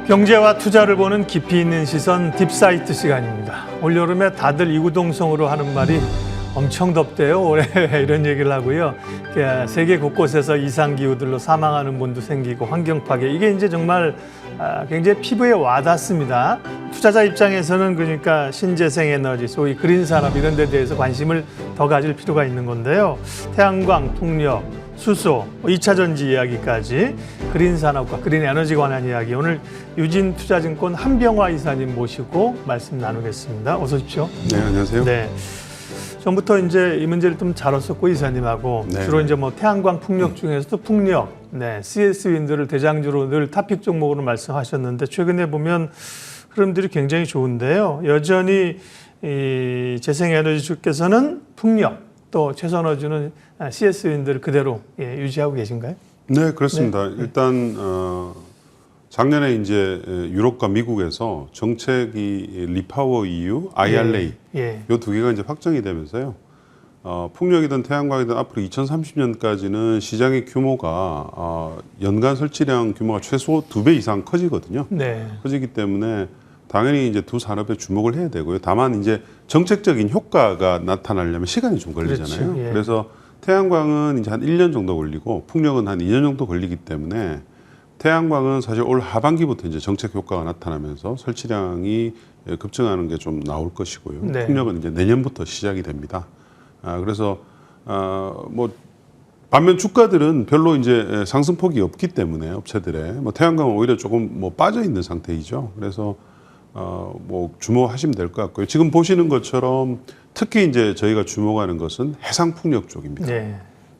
경제와 투자를 보는 깊이 있는 시선 딥사이트 시간입니다. 올여름에 다들 이구동성으로 하는 말이 엄청 덥대요. 올해 이런 얘기를 하고요. 세계 곳곳에서 이상기후들로 사망하는 분도 생기고 환경 파괴. 이게 이제 정말 굉장히 피부에 와닿습니다. 투자자 입장에서는 그러니까 신재생 에너지, 소위 그린 산업 이런 데 대해서 관심을 더 가질 필요가 있는 건데요. 태양광, 풍력, 수소, 2차 전지 이야기까지 그린 산업과 그린 에너지 관한 이야기 오늘 유진투자증권 한병화 이사님 모시고 말씀 나누겠습니다. 어서 오십시오. 네, 안녕하세요. 네. 전부터 이제 이 문제를 좀 다뤘었고 이사님하고 주로 이제 뭐 태양광 풍력 중에서도 풍력, CS 윈드를 대장주로 늘 토픽 종목으로 말씀하셨는데 최근에 보면 흐름들이 굉장히 좋은데요. 여전히 이 재생에너지 주께서는 풍력 또 최선호주는 CS 윈드를 그대로 유지하고 계신가요? 네, 그렇습니다. 일단 작년에 이제 유럽과 미국에서 정책이 리파워 EU, IRA 요 두 개가 이제 확정이 되면서요. 풍력이든 태양광이든 앞으로 2030년까지는 시장의 규모가 연간 설치량 규모가 최소 2배 이상 커지거든요. 커지기 때문에 당연히 이제 두 산업에 주목을 해야 되고요. 다만 이제 정책적인 효과가 나타나려면 시간이 좀 걸리잖아요. 그렇죠. 그래서 태양광은 이제 한 1년 정도 걸리고 풍력은 한 2년 정도 걸리기 때문에 태양광은 사실 올 하반기부터 이제 정책 효과가 나타나면서 설치량이 급증하는 게 좀 나올 것이고요. 풍력은 이제 내년부터 시작이 됩니다. 그래서 뭐 반면 주가들은 별로 이제 상승폭이 없기 때문에 업체들의 뭐 태양광은 오히려 조금 뭐 빠져 있는 상태이죠. 그래서 뭐 주목하시면 될 것 같고요. 지금 보시는 것처럼 특히 이제 저희가 주목하는 것은 해상 풍력 쪽입니다.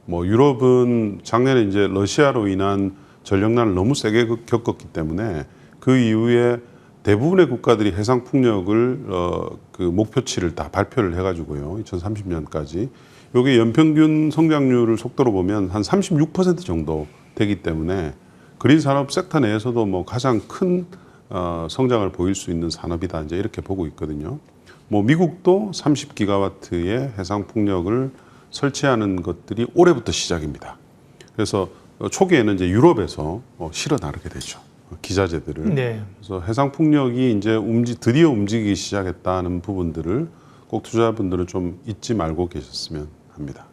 뭐 유럽은 작년에 이제 러시아로 인한 전력난을 너무 세게 겪었기 때문에 그 이후에 대부분의 국가들이 해상 풍력을 그 목표치를 다 발표를 해가지고요. 2030년까지 요게 연평균 성장률을 속도로 보면 한 36% 정도 되기 때문에 그린 산업 섹터 내에서도 뭐 가장 큰 성장을 보일 수 있는 산업이다 이제 이렇게 보고 있거든요. 뭐 미국도 30기가와트의 해상 풍력을 설치하는 것들이 올해부터 시작입니다. 그래서 초기에는 이제 유럽에서 실어 나르게 되죠. 기자재들을. 그래서 해상 풍력이 이제 드디어 움직이기 시작했다는 부분들을 꼭 투자자분들은 좀 잊지 말고 계셨으면 합니다.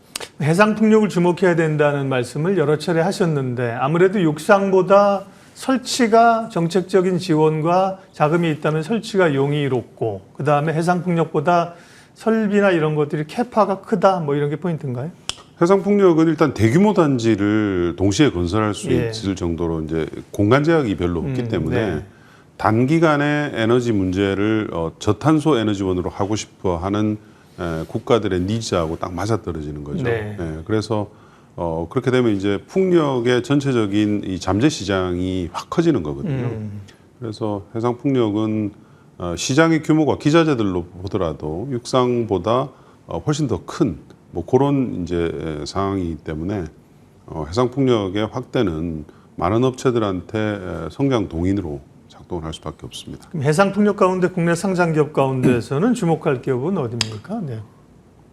해상 풍력을 주목해야 된다는 말씀을 여러 차례 하셨는데 아무래도 육상보다 설치가 정책적인 지원과 자금이 있다면 설치가 용이롭고 그다음에 해상 풍력보다 설비나 이런 것들이 캐파가 크다 뭐 이런 게 포인트인가요? 해상 풍력은 일단 대규모 단지를 동시에 건설할 수 있을 정도로 이제 공간 제약이 별로 없기 때문에 단기간에 에너지 문제를 저탄소 에너지원으로 하고 싶어 하는 국가들의 니즈하고 딱 맞아떨어지는 거죠. 그래서 그렇게 되면 이제 풍력의 전체적인 이 잠재 시장이 확 커지는 거거든요. 그래서 해상 풍력은 시장의 규모가 기자재들로 보더라도 육상보다 훨씬 더 큰 뭐 그런 이제 상황이기 때문에 해상 풍력의 확대는 많은 업체들한테 성장 동인으로 작동을 할 수밖에 없습니다. 그럼 해상 풍력 가운데 국내 상장 기업 가운데서는 주목할 기업은 어디입니까?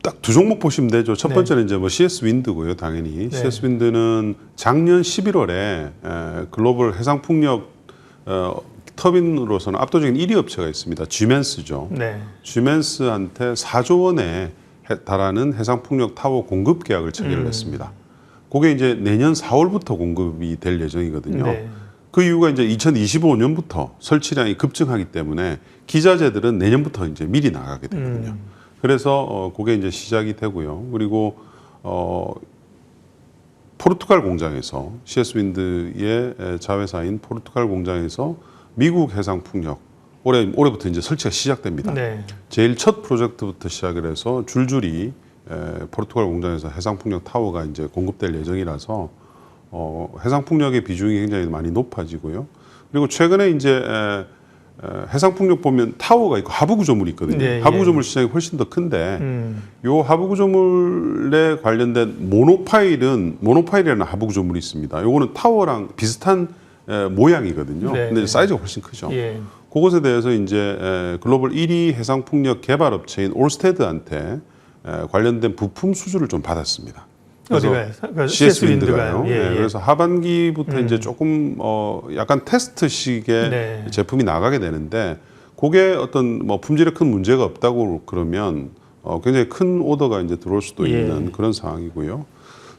딱 두 종목 보시면 되죠. 첫 번째는 이제 뭐 CS 윈드고요, 당연히. CS 윈드는 작년 11월에 글로벌 해상 풍력 터빈으로서는 압도적인 1위 업체가 있습니다. 지멘스죠. 지멘스한테 4조 원에 달하는 해상 풍력 타워 공급 계약을 체결을 했습니다. 그게 이제 내년 4월부터 공급이 될 예정이거든요. 그 이유가 이제 2025년부터 설치량이 급증하기 때문에 기자재들은 내년부터 이제 미리 나가게 되거든요. 그래서 그게 이제 시작이 되고요. 그리고 포르투갈 공장에서 CS 윈드의 자회사인 포르투갈 공장에서 미국 해상 풍력 올해부터 이제 설치가 시작됩니다. 제일 첫 프로젝트부터 시작을 해서 줄줄이 포르투갈 공장에서 해상 풍력 타워가 이제 공급될 예정이라서 해상 풍력의 비중이 굉장히 많이 높아지고요. 그리고 최근에 이제 해상 풍력 보면 타워가 있고 하부 구조물이 있거든요. 하부 구조물 시장이 훨씬 더 큰데 요 하부 구조물에 관련된 모노파일이라는 하부 구조물이 있습니다. 요거는 타워랑 비슷한 모양이거든요. 근데 사이즈가 훨씬 크죠. 그것에 대해서 이제 글로벌 1위 해상 풍력 개발 업체인 올스테드한테 관련된 부품 수주를 좀 받았습니다. 어디가요? 그 CS 윈드가요. 윈드가요. 네, 그래서 하반기부터 이제 조금 약간 테스트식의 네. 제품이 나가게 되는데 그게 어떤 뭐 품질에 큰 문제가 없다고 그러면 굉장히 큰 오더가 이제 들어올 수도 있는 그런 상황이고요.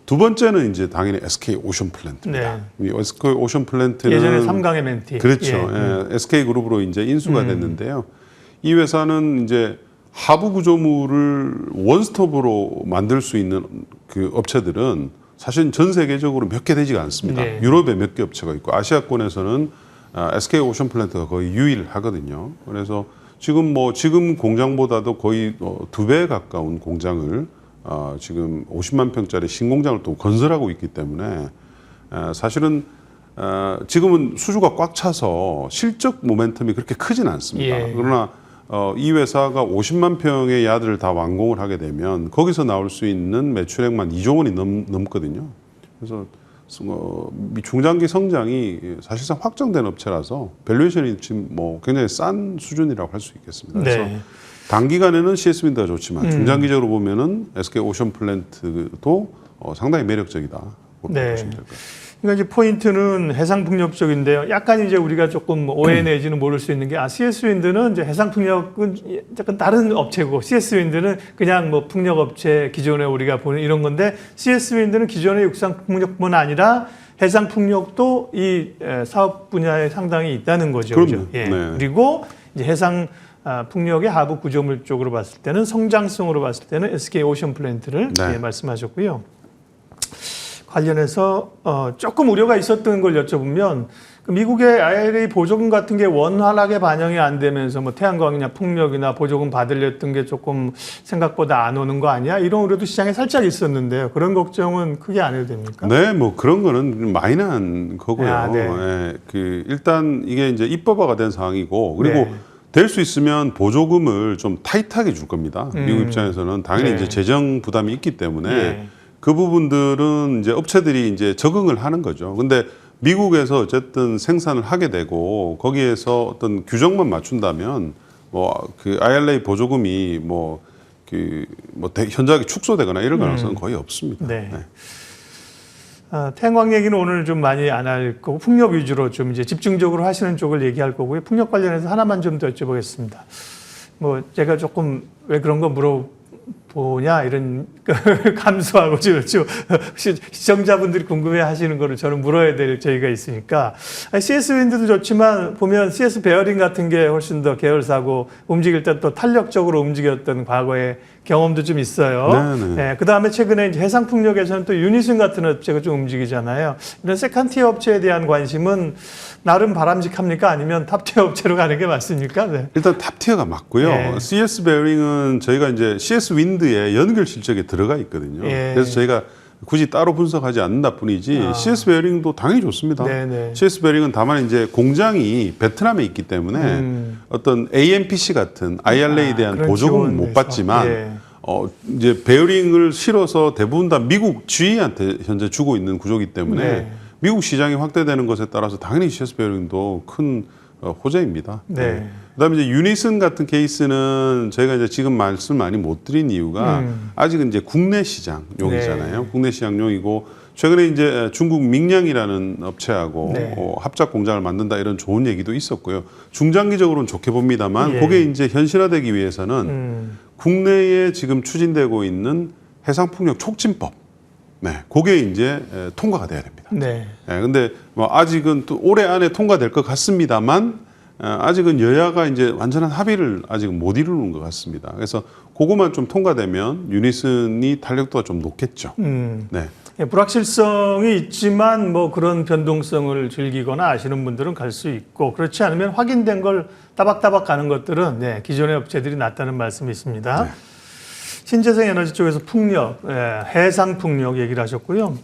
두 번째는 이제 당연히 SK 오션 플랜트입니다. 이 SK 오션 플랜트는 예전에 삼강의 멘티. 그렇죠. SK 그룹으로 이제 인수가 됐는데요. 이 회사는 이제 하부 구조물을 원스톱으로 만들 수 있는 그 업체들은 사실 전 세계적으로 몇 개 되지가 않습니다. 네. 유럽에 몇 개 업체가 있고 아시아권에서는 SK 오션 플랜트가 거의 유일하거든요. 그래서 지금 공장보다도 거의 2배 가까운 공장을 지금 50만 평짜리 신공장을 또 건설하고 있기 때문에 사실은 지금은 수주가 꽉 차서 실적 모멘텀이 그렇게 크진 않습니다. 그러나 이 회사가 50만 평의 야드를 다 완공을 하게 되면 거기서 나올 수 있는 매출액만 2조 원이 넘거든요. 그래서 중장기 성장이 사실상 확정된 업체라서 밸류에이션이 지금 굉장히 싼 수준이라고 할 수 있겠습니다. 그래서 단기간에는 CS 윈드가 좋지만 중장기적으로 보면은 SK 오션 플랜트도 상당히 매력적이다. 그렇게 보시면 될 것 같아요. 그러니까 이제 포인트는 해상풍력 쪽인데요. 약간 이제 우리가 조금 오해 내지는 모를 수 있는 게 CS 윈드는 이제 해상풍력은 약간 다른 업체고 CS 윈드는 그냥 뭐 풍력 업체 기존에 우리가 보는 이런 건데 CS 윈드는 기존의 육상풍력뿐만 아니라 해상풍력도 이 사업 분야에 상당히 있다는 거죠. 그럼요. 예. 네. 그리고 이제 해상 풍력의 하부 구조물 쪽으로 봤을 때는 성장성으로 봤을 때는 SK 오션 플랜트를 말씀하셨고요. 관련해서 조금 우려가 있었던 걸 여쭤보면 미국의 IRA 보조금 같은 게 원활하게 반영이 안 되면서 뭐 태양광이나 풍력이나 보조금 받으려던 게 조금 생각보다 안 오는 거 아니야? 이런 우려도 시장에 살짝 있었는데요. 그런 걱정은 크게 안 해도 됩니까? 네, 뭐 그런 거는 마이너한 거고요. 네. 일단 이게 이제 입법화가 된 상황이고 그리고 될 수 있으면 보조금을 좀 타이트하게 줄 겁니다. 미국 입장에서는 당연히 이제 재정 부담이 있기 때문에 그 부분들은 이제 업체들이 이제 적응을 하는 거죠. 근데 미국에서 어쨌든 생산을 하게 되고 거기에서 어떤 규정만 맞춘다면 그 IRA 보조금이 현저하게 축소되거나 이런 가능성은 거의 없습니다. 태양광 얘기는 오늘 좀 많이 안 할 거고 풍력 위주로 좀 이제 집중적으로 하시는 쪽을 얘기할 거고요. 풍력 관련해서 하나만 좀 더 여쭤보겠습니다. 제가 조금 왜 그런 거 물어보냐 이런 감수하고 지금 시청자분들이 궁금해하시는 거를 저는 물어야 될 저희가 있으니까 CS 윈드도 좋지만 보면 CS 베어링 같은 게 훨씬 더 계열사고 움직일 때 또 탄력적으로 움직였던 과거에 경험도 좀 있어요. 그 다음에 최근에 이제 해상풍력에서는 또 유니슨 같은 업체가 좀 움직이잖아요. 이런 세컨티어 업체에 대한 관심은 나름 바람직합니까? 아니면 탑티어 업체로 가는 게 맞습니까? 일단 탑티어가 맞고요. CS 베어링은 저희가 이제 CS 윈드의 연결 실적에 들어가 있거든요. 그래서 저희가 굳이 따로 분석하지 않는다 뿐이지 CS 베어링도 당연히 좋습니다. CS 베어링은 다만 이제 공장이 베트남에 있기 때문에 어떤 AMPC 같은 IRA에 대한 보조금은 못 받지만 이제 베어링을 실어서 대부분 다 미국 GE한테 현재 주고 있는 구조이기 때문에 미국 시장이 확대되는 것에 따라서 당연히 CS 베어링도 큰 호재입니다. 그다음에 이제 유니슨 같은 케이스는 저희가 이제 지금 말씀 많이 못 드린 이유가 아직은 이제 국내 시장용이잖아요. 국내 시장용이고 최근에 이제 중국 밍량이라는 업체하고 합작 공장을 만든다 이런 좋은 얘기도 있었고요. 중장기적으로는 좋게 봅니다만 그게 이제 현실화되기 위해서는 국내에 지금 추진되고 있는 해상풍력 촉진법 그게 이제 통과가 돼야 됩니다. 근데 아직은 또 올해 안에 통과될 것 같습니다만 아직은 여야가 이제 완전한 합의를 아직 못 이루는 것 같습니다. 그래서 그것만 좀 통과되면 유니슨이 탄력도가 좀 높겠죠. 불확실성이 있지만 그런 변동성을 즐기거나 아시는 분들은 갈 수 있고 그렇지 않으면 확인된 걸 따박따박 가는 것들은 기존의 업체들이 낫다는 말씀이 있습니다. 신재생 에너지 쪽에서 풍력, 해상 풍력 얘기를 하셨고요.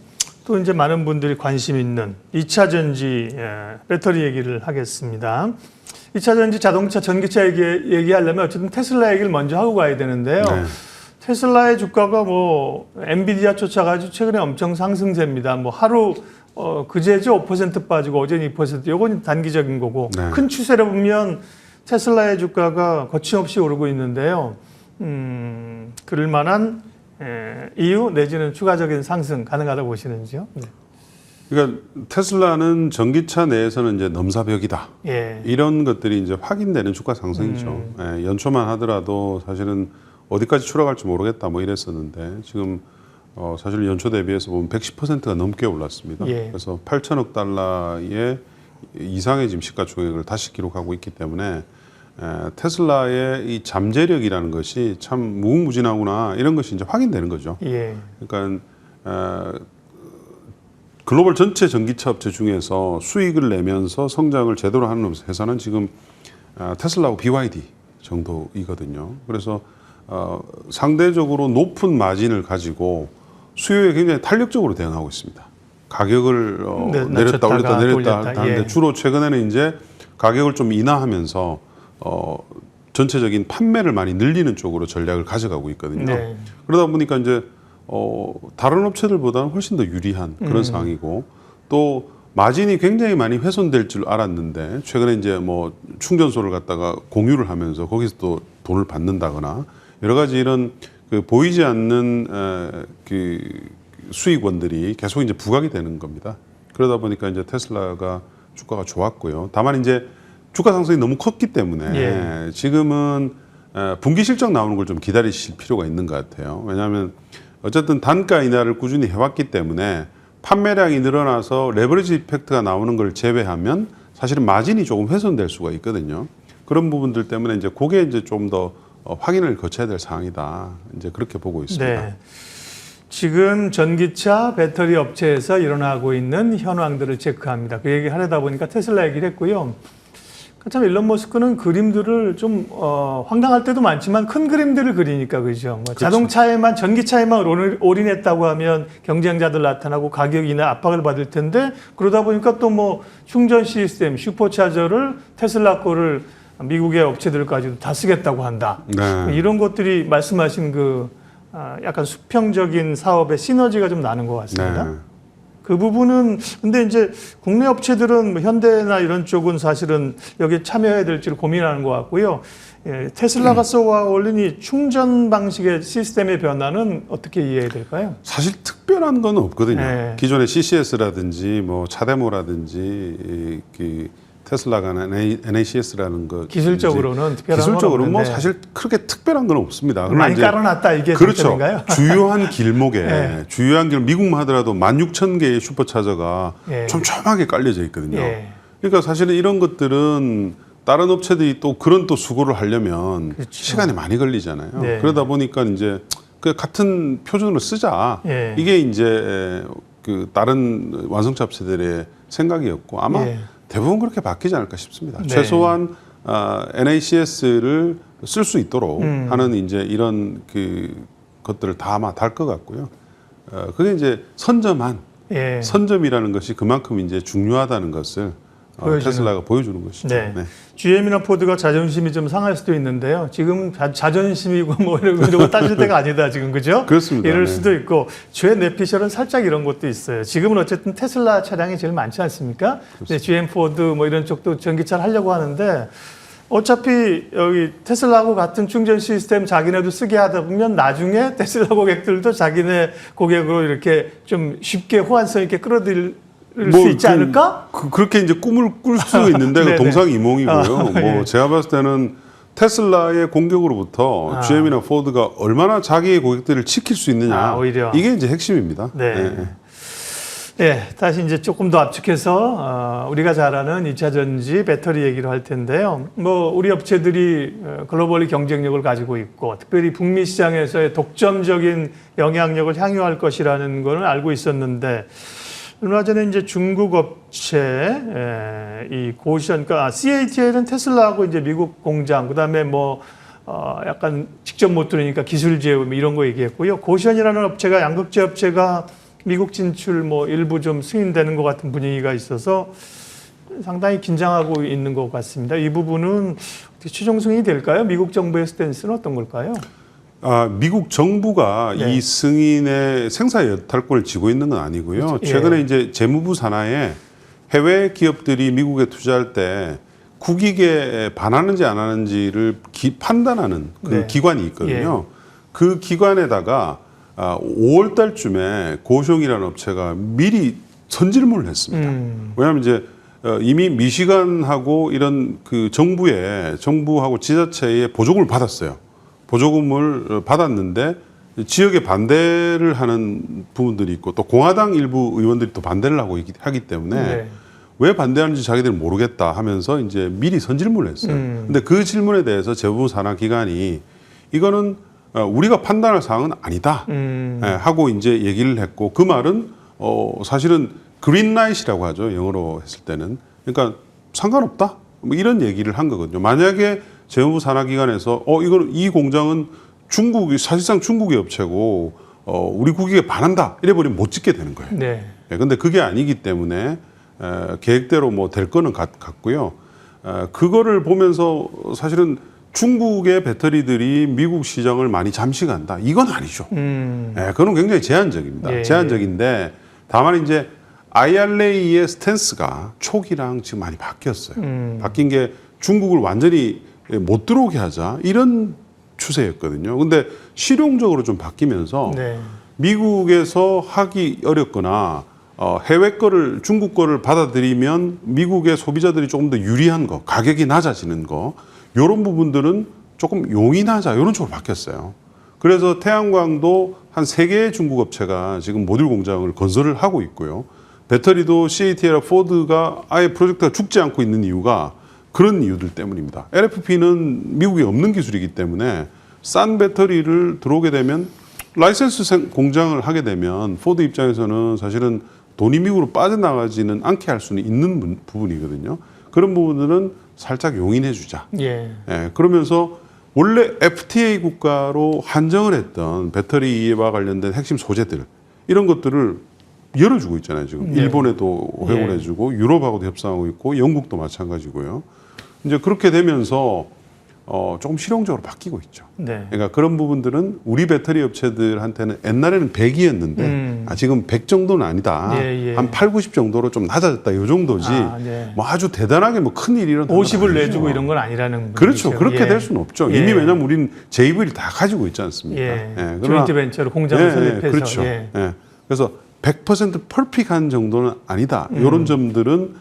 또 이제 많은 분들이 관심 있는 2차 전지 배터리 얘기를 하겠습니다. 2차 전지 자동차, 전기차 얘기하려면 어쨌든 테슬라 얘기를 먼저 하고 가야 되는데요. 테슬라의 주가가 엔비디아 쫓아가지고 최근에 엄청 상승세입니다. 하루 그제죠 5% 빠지고 어제는 2%. 요건 단기적인 거고 큰 추세를 보면 테슬라의 주가가 거침없이 오르고 있는데요. 그럴 만한 이유 내지는 추가적인 상승 가능하다고 보시는지요? 네. 그러니까 테슬라는 전기차 내에서는 이제 넘사벽이다. 예. 이런 것들이 이제 확인되는 주가 상승이죠. 예, 연초만 하더라도 사실은 어디까지 추락할지 모르겠다 뭐 이랬었는데 지금 사실 연초 대비해서 보면 110%가 넘게 올랐습니다. 예. 그래서 8천억 달러의 이상의 지금 시가총액을 다시 기록하고 있기 때문에 테슬라의 이 잠재력이라는 것이 참 무궁무진하구나 이런 것이 이제 확인되는 거죠. 예. 그러니까 글로벌 전체 전기차 업체 중에서 수익을 내면서 성장을 제대로 하는 회사는 지금 테슬라하고 BYD 정도이거든요. 그래서 상대적으로 높은 마진을 가지고 수요에 굉장히 탄력적으로 대응하고 있습니다. 가격을 내렸다 올렸다 하는데 예. 주로 최근에는 이제 가격을 좀 인하하면서 전체적인 판매를 많이 늘리는 쪽으로 전략을 가져가고 있거든요. 네. 그러다 보니까 이제 다른 업체들보다는 훨씬 더 유리한 그런 상황이고 또 마진이 굉장히 많이 훼손될 줄 알았는데 최근에 이제 뭐 충전소를 갖다가 공유를 하면서 거기서 또 돈을 받는다거나 여러 가지 이런 그 보이지 않는 그 수익원들이 계속 이제 부각이 되는 겁니다. 그러다 보니까 이제 테슬라가 주가가 좋았고요. 다만 이제 주가 상승이 너무 컸기 때문에 지금은 분기 실적 나오는 걸 좀 기다리실 필요가 있는 것 같아요. 왜냐하면 어쨌든 단가 인하를 꾸준히 해왔기 때문에 판매량이 늘어나서 레버리지 이펙트가 나오는 걸 제외하면 사실은 마진이 조금 훼손될 수가 있거든요. 그런 부분들 때문에 이제 그게 이제 좀 더 확인을 거쳐야 될 사항이다. 이제 그렇게 보고 있습니다. 네. 지금 전기차 배터리 업체에서 일어나고 있는 현황들을 체크합니다. 그 얘기 하려다 보니까 테슬라 얘기를 했고요. 참 일론 머스크는 그림들을 좀 황당할 때도 많지만 큰 그림들을 그리니까 그죠. 뭐 자동차에만 전기차에만 올인했다고 하면 경쟁자들 나타나고 가격 인하 압박을 받을 텐데 그러다 보니까 또 뭐 충전 시스템 슈퍼차저를 테슬라 거를 미국의 업체들까지도 다 쓰겠다고 한다. 네. 이런 것들이 말씀하신 그 약간 수평적인 사업의 시너지가 좀 나는 것 같습니다. 네. 그 부분은 근데 이제 국내 업체들은 뭐 현대나 이런 쪽은 사실은 여기에 참여해야 될지를 고민하는 것 같고요. 예, 테슬라가 쏘아올린 이 충전 방식의 시스템의 변화는 어떻게 이해해야 될까요? 사실 특별한 건 없거든요. 네. 기존의 CCS라든지 뭐 차데모라든지 그 테슬라가 NACS라는 거 기술적으로는 특별한 기술적으로 건 뭐 없는데. 사실 크게 특별한 건 없습니다. 그러나 많이 이제 깔아놨다 이게 그렇죠. 장점인가요? 주요한 길목에 네. 주요한 길 미국만 하더라도 16,000개의 슈퍼차저가 예. 촘촘하게 깔려져 있거든요. 예. 그러니까 사실은 이런 것들은 다른 업체들이 또 그런 또 수고를 하려면 그렇죠. 시간이 많이 걸리잖아요. 네. 그러다 보니까 이제 그 같은 표준으로 쓰자. 예. 이게 이제 그 다른 완성차 업체들의 생각이었고 아마 예. 대부분 그렇게 바뀌지 않을까 싶습니다. 네. 최소한 NACS를 쓸 수 있도록 하는 이제 이런 그 것들을 다 아마 달 것 같고요. 그게 이제 예. 선점이라는 것이 그만큼 이제 중요하다는 것을 테슬라가 보여주는 것이죠. 네. GM이나 포드가 자존심이 좀 상할 수도 있는데요. 지금 자존심이고 뭐 이러고 따질 때가 아니다 지금 그죠? 그렇습니다. 이럴 네. 수도 있고 죄 내피셜은 살짝 이런 것도 있어요. 지금은 어쨌든 테슬라 차량이 제일 많지 않습니까? 네, GM, 포드 뭐 이런 쪽도 전기차를 하려고 하는데 어차피 여기 테슬라하고 같은 충전 시스템 자기네도 쓰게 하다 보면 나중에 테슬라 고객들도 자기네 고객으로 이렇게 좀 쉽게 호환성 있게 끌어들일 수 있지 않을까? 그렇게 이제 꿈을 꿀 수 있는데 네네. 동상이몽이고요. 예. 뭐 제가 봤을 때는 테슬라의 공격으로부터 GM이나 포드가 얼마나 자기의 고객들을 지킬 수 있느냐. 오히려. 이게 이제 핵심입니다. 네. 네, 다시 이제 조금 더 압축해서 우리가 잘 아는 2차 전지 배터리 얘기를 할 텐데요. 뭐 우리 업체들이 글로벌리 경쟁력을 가지고 있고 특별히 북미 시장에서의 독점적인 영향력을 향유할 것이라는 것을 알고 있었는데 얼마 전에 이제 중국 업체 이 고션, 그러니까 CATL은 테슬라하고 이제 미국 공장, 그다음에 뭐 약간 직접 못 들으니까 기술 제휴 이런 거 얘기했고요. 고션이라는 업체가 양극재 업체가 미국 진출 뭐 일부 좀 승인되는 것 같은 분위기가 있어서 상당히 긴장하고 있는 것 같습니다. 이 부분은 어떻게 최종 승인이 될까요? 미국 정부의 스탠스는 어떤 걸까요? 미국 정부가 네. 이 승인의 생사 여탈권을 쥐고 있는 건 아니고요. 그렇죠. 최근에 예. 이제 재무부 산하에 해외 기업들이 미국에 투자할 때 국익에 반하는지 안 하는지를 판단하는 그 네. 기관이 있거든요. 그 기관에다가 5월 달쯤에 고시용이라는 업체가 미리 선질문을 했습니다. 왜냐하면 이제 이미 미시간하고 이런 그 정부하고 지자체의 보조금을 받았어요. 보조금을 받았는데 지역에 반대를 하는 부분들이 있고 또 공화당 일부 의원들이 또 반대를 하기 때문에 네. 왜 반대하는지 자기들은 모르겠다 하면서 이제 미리 선질문을 했어요. 근데 그 질문에 대해서 재무 산하 기관이 이거는 우리가 판단할 사항은 아니다 하고 이제 얘기를 했고 그 말은 사실은 그린라이트라고 하죠. 영어로 했을 때는. 그러니까 상관없다. 뭐 이런 얘기를 한 거거든요. 만약에 재무 산하 기관에서 이거는 이 공장은 사실상 중국의 업체고 우리 국익에 반한다. 이래 버리면 못 짓게 되는 거예요. 네. 근데 그게 아니기 때문에 계획대로 뭐 될 거는 같고요. 그거를 보면서 사실은 중국의 배터리들이 미국 시장을 많이 잠식한다. 이건 아니죠. 그건 굉장히 제한적입니다. 예. 제한적인데 다만 이제 IRA의 스탠스가 초기랑 지금 많이 바뀌었어요. 바뀐 게 중국을 완전히 못 들어오게 하자 이런 추세였거든요. 근데 실용적으로 좀 바뀌면서 네. 미국에서 하기 어렵거나 해외 거를 중국 거를 받아들이면 미국의 소비자들이 조금 더 유리한 거, 가격이 낮아지는 거 이런 부분들은 조금 용인하자 이런 쪽으로 바뀌었어요. 그래서 태양광도 한 3개의 중국 업체가 지금 모듈 공장을 건설을 하고 있고요. 배터리도 CATL과 포드가 아예 프로젝트가 죽지 않고 있는 이유가 그런 이유들 때문입니다. LFP는 미국에 없는 기술이기 때문에 싼 배터리를 들어오게 되면 라이센스 공장을 하게 되면 포드 입장에서는 사실은 돈이 미국으로 빠져나가지는 않게 할 수는 있는 부분이거든요. 그런 부분들은 살짝 용인해 주자. 예. 그러면서 원래 FTA 국가로 한정을 했던 배터리와 관련된 핵심 소재들 이런 것들을 열어주고 있잖아요. 지금 네. 일본에도 허용해주고 유럽하고도 협상하고 있고 영국도 마찬가지고요. 이제 그렇게 되면서 조금 실용적으로 바뀌고 있죠. 네. 그러니까 그런 부분들은 우리 배터리 업체들한테는 옛날에는 100이었는데 지금 100 정도는 아니다. 예, 예. 한 8, 90 정도로 좀 낮아졌다. 이 정도지. 네. 뭐 아주 대단하게 뭐 큰일이 일어나. 50을 내주고 이런 건 아니라는 그렇죠. 분이죠. 그렇게 예. 될 수는 없죠. 예. 이미 왜냐하면 우린 JV를 다 가지고 있지 않습니까? 예. 그러나 조인트 벤처로 공장을 설립해서. 그렇죠. 예. 그래서 100% 퍼펙트한 정도는 아니다. 이런 점들은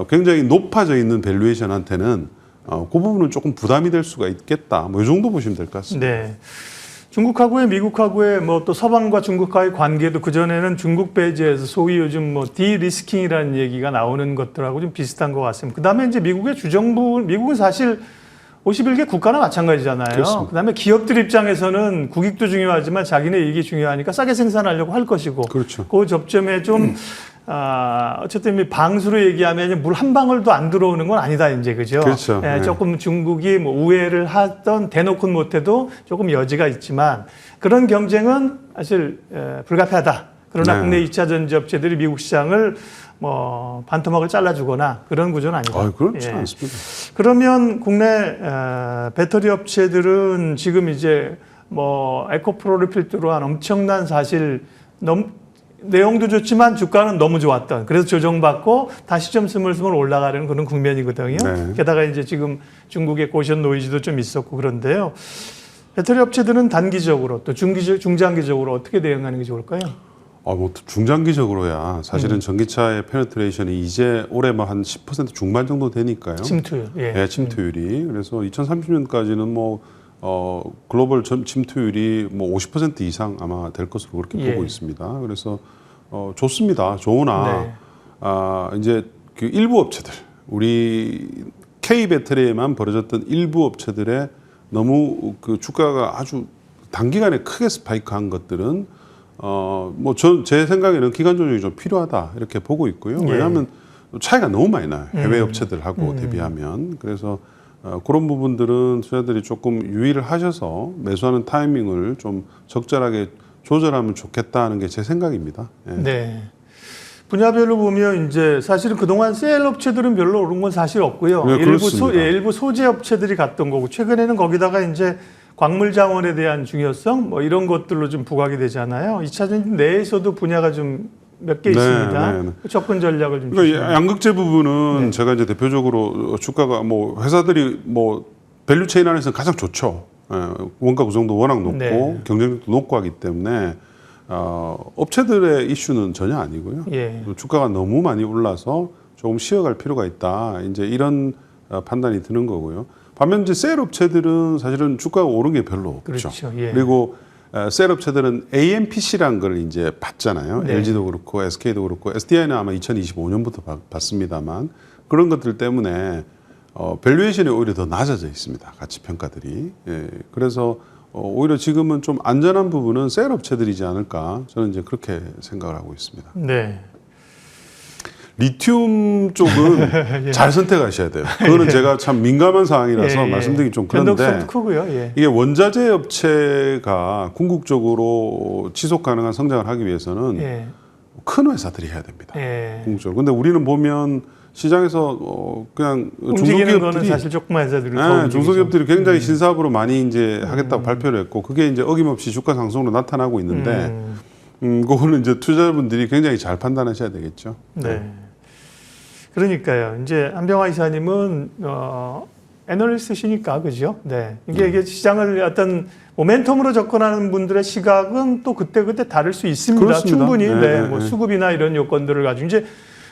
굉장히 높아져 있는 밸류에이션한테는 그 부분은 조금 부담이 될 수가 있겠다. 뭐 이 정도 보시면 될 것 같습니다. 네. 중국하고의 미국하고의 뭐 또 서방과 중국과의 관계도 그전에는 중국 배제에서 소위 요즘 뭐 디리스킹이라는 얘기가 나오는 것들하고 좀 비슷한 것 같습니다. 그다음에 이제 미국의 주정부, 미국은 사실 51개 국가나 마찬가지잖아요. 그렇습니다. 그다음에 기업들 입장에서는 국익도 중요하지만 자기네 이익이 중요하니까 싸게 생산하려고 할 것이고. 그렇죠. 그 접점에 좀 어쨌든 방수로 얘기하면 물 한 방울도 안 들어오는 건 아니다 이제 그죠? 그렇죠. 네. 조금 중국이 뭐 우회를 하던 대놓고는 못해도 조금 여지가 있지만 그런 경쟁은 사실 불가피하다. 그러나 네. 국내 2차 전지 업체들이 미국 시장을 뭐 반토막을 잘라주거나 그런 구조는 아니다. 그렇지 예. 않습니다. 그러면 국내 배터리 업체들은 지금 이제 뭐 에코프로를 필두로 한 엄청난 사실 내용도 좋지만 주가는 너무 좋았던 그래서 조정받고 다시 좀 스물스물 올라가려는 그런 국면이거든요. 네. 게다가 이제 지금 중국의 고션 노이즈도 좀 있었고 그런데요. 배터리 업체들은 단기적으로 또 중장기적으로 어떻게 대응하는 게 좋을까요? 뭐 중장기적으로야 사실은 전기차의 페네트레이션이 이제 올해 뭐 한 10% 중반 정도 되니까요. 침투율. 예. 침투율이. 그래서 2030년까지는 뭐 글로벌 침투율이 뭐 50% 이상 아마 될 것으로 그렇게 예. 보고 있습니다. 그래서 좋습니다. 좋으나 이제 그 일부 업체들, 우리 K 배터리에만 벌어졌던 일부 업체들의 너무 그 주가가 아주 단기간에 크게 스파이크한 것들은 뭐 제 생각에는 기간 조정이 좀 필요하다 이렇게 보고 있고요. 예. 왜냐하면 차이가 너무 많이 나요. 해외 업체들하고 대비하면. 그래서 그런 부분들은 투자들이 조금 유의를 하셔서 매수하는 타이밍을 좀 적절하게 조절하면 좋겠다는 게 제 생각입니다. 예. 네. 분야별로 보면 이제 사실은 그동안 셀 업체들은 별로 오른 건 사실 없고요. 네, 일부 소재 업체들이 갔던 거고 최근에는 거기다가 이제 광물 자원에 대한 중요성 뭐 이런 것들로 좀 부각이 되잖아요. 2차전 내에서도 분야가 좀 몇 개 있습니다. 접근 전략을 좀. 그러니까 양극재 부분은 제가 이제 대표적으로 주가가 뭐 회사들이 뭐 밸류체인 안에서 가장 좋죠. 원가 구성도 워낙 높고 경쟁력도 높고 하기 때문에 업체들의 이슈는 전혀 아니고요. 예. 주가가 너무 많이 올라서 조금 쉬어갈 필요가 있다. 이제 이런 판단이 드는 거고요. 반면 이제 셀 업체들은 사실은 주가가 오른 게 별로 없죠. 그렇죠. 예. 그리고 셀 업체들은 AMPC라는 걸 이제 받잖아요. 네. LG도 그렇고 SK도 그렇고 SDI는 아마 2025년부터 받습니다만 그런 것들 때문에 밸류에이션이 오히려 더 낮아져 있습니다. 가치 평가들이. 예. 그래서 오히려 지금은 좀 안전한 부분은 셀 업체들이지 않을까 저는 이제 그렇게 생각을 하고 있습니다. 네. 리튬 쪽은 예. 잘 선택하셔야 돼요. 그거는 제가 참 민감한 사항이라서 말씀드리기 좀 그런데 변동성도 크고요. 예. 이게 원자재 업체가 궁극적으로 지속 가능한 성장을 하기 위해서는 예. 큰 회사들이 해야 됩니다. 예. 궁극적으로. 근데 우리는 보면 시장에서 그냥 움직이는 거는 사실 조그만 회사들이 더 움직이죠. 중소기업들이 굉장히 신사업으로 많이 이제 하겠다고 발표를 했고 그게 이제 어김없이 주가 상승으로 나타나고 있는데 그거는 이제 투자자분들이 굉장히 잘 판단하셔야 되겠죠. 네. 그러니까요. 이제 한병화 이사님은 애널리스트시니까 그죠? 네. 이게 시장을 어떤 모멘텀으로 접근하는 분들의 시각은 또 그때 다를 수 있습니다. 그렇습니다. 충분히 네, 뭐 네. 수급이나 이런 요건들을 가지고 이제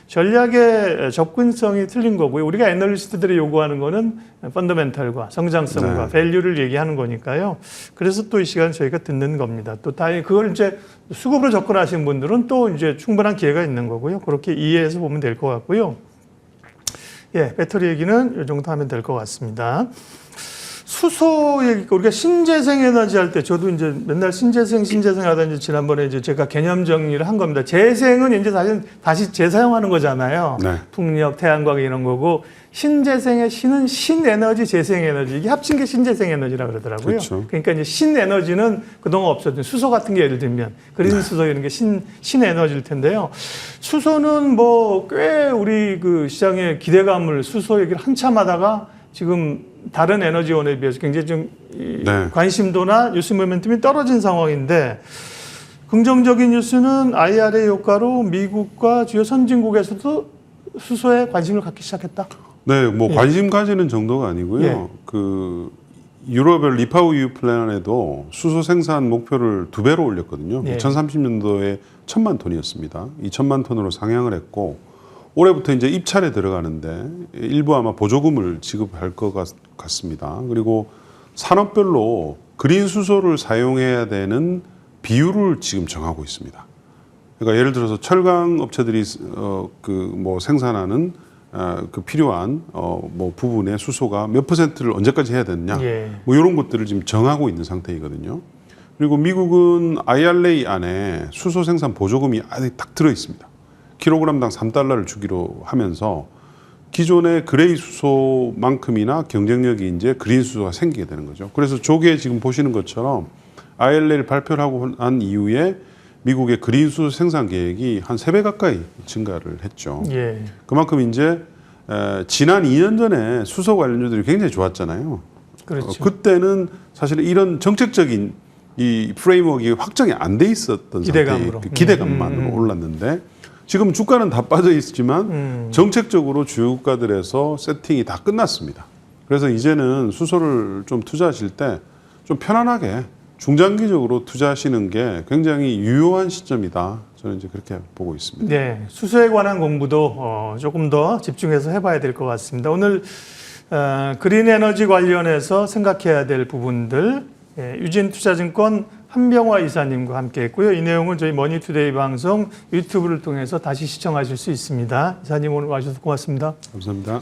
전략의 접근성이 틀린 거고요. 우리가 애널리스트들이 요구하는 거는 펀더멘털과 성장성과 네. 밸류를 얘기하는 거니까요. 그래서 또 이 시간 저희가 듣는 겁니다. 또 다행히 그걸 이제 수급으로 접근하신 분들은 또 이제 충분한 기회가 있는 거고요. 그렇게 이해해서 보면 될 것 같고요. 예, 배터리 얘기는 이 정도 하면 될 것 같습니다. 수소 얘기, 우리가 신재생 에너지 할 때 저도 이제 맨날 신재생 하다 이제 지난번에 이제 제가 개념 정리를 한 겁니다. 재생은 이제 사실 다시 재사용하는 거잖아요. 네. 풍력, 태양광 이런 거고 신재생의 신은 신에너지, 재생에너지 이게 합친 게 신재생에너지라 그러더라고요. 그렇죠. 그러니까 이제 신에너지는 그동안 없었던 수소 같은 게 예를 들면 그린 수소 이런 게 신에너지일 텐데요. 수소는 뭐 꽤 우리 그 시장의 기대감을 수소 얘기를 한참 하다가 지금 다른 에너지원에 비해서 굉장히 좀 네. 관심도나 뉴스 모멘텀이 떨어진 상황인데 긍정적인 뉴스는 IRA 효과로 미국과 주요 선진국에서도 수소에 관심을 갖기 시작했다. 네, 뭐 관심 가지는 정도가 아니고요. 예. 그 유럽의 리파우유 플랜에도 수소 생산 목표를 2배로 올렸거든요. 예. 2030년도에 1,000만 톤이었습니다. 2,000만 톤으로 상향을 했고 올해부터 이제 입찰에 들어가는데 일부 아마 보조금을 지급할 것 같습니다. 그리고 산업별로 그린 수소를 사용해야 되는 비율을 지금 정하고 있습니다. 그러니까 예를 들어서 철강 업체들이 그 뭐 생산하는 그 필요한 뭐 부분의 수소가 몇 %를 언제까지 해야 되느냐, 예. 뭐 이런 것들을 지금 정하고 있는 상태이거든요. 그리고 미국은 IRA 안에 수소 생산 보조금이 아직 딱 들어 있습니다. 킬로그램당 3달러를 주기로 하면서 기존의 그레이 수소만큼이나 경쟁력이 이제 그린 수소가 생기게 되는 거죠. 그래서 저게 지금 보시는 것처럼 IRA를 발표를 하고 난 이후에 미국의 그린 수소 생산 계획이 한 3배 가까이 증가를 했죠. 예. 그만큼 이제 지난 2년 전에 수소 관련주들이 굉장히 좋았잖아요. 그렇죠. 그때는 사실 이런 정책적인 이 프레임워크가 확정이 안 돼 있었던 기대감으로. 상태에 기대감만으로 올랐는데 지금 주가는 다 빠져 있지만 정책적으로 주요 국가들에서 세팅이 다 끝났습니다. 그래서 이제는 수소를 좀 투자하실 때 좀 편안하게 중장기적으로 투자하시는 게 굉장히 유효한 시점이다. 저는 이제 그렇게 보고 있습니다. 네, 수소에 관한 공부도 조금 더 집중해서 해봐야 될 것 같습니다. 오늘 그린 에너지 관련해서 생각해야 될 부분들 유진투자증권 한병화 이사님과 함께했고요. 이 내용은 저희 머니투데이 방송 유튜브를 통해서 다시 시청하실 수 있습니다. 이사님 오늘 와주셔서 고맙습니다. 감사합니다.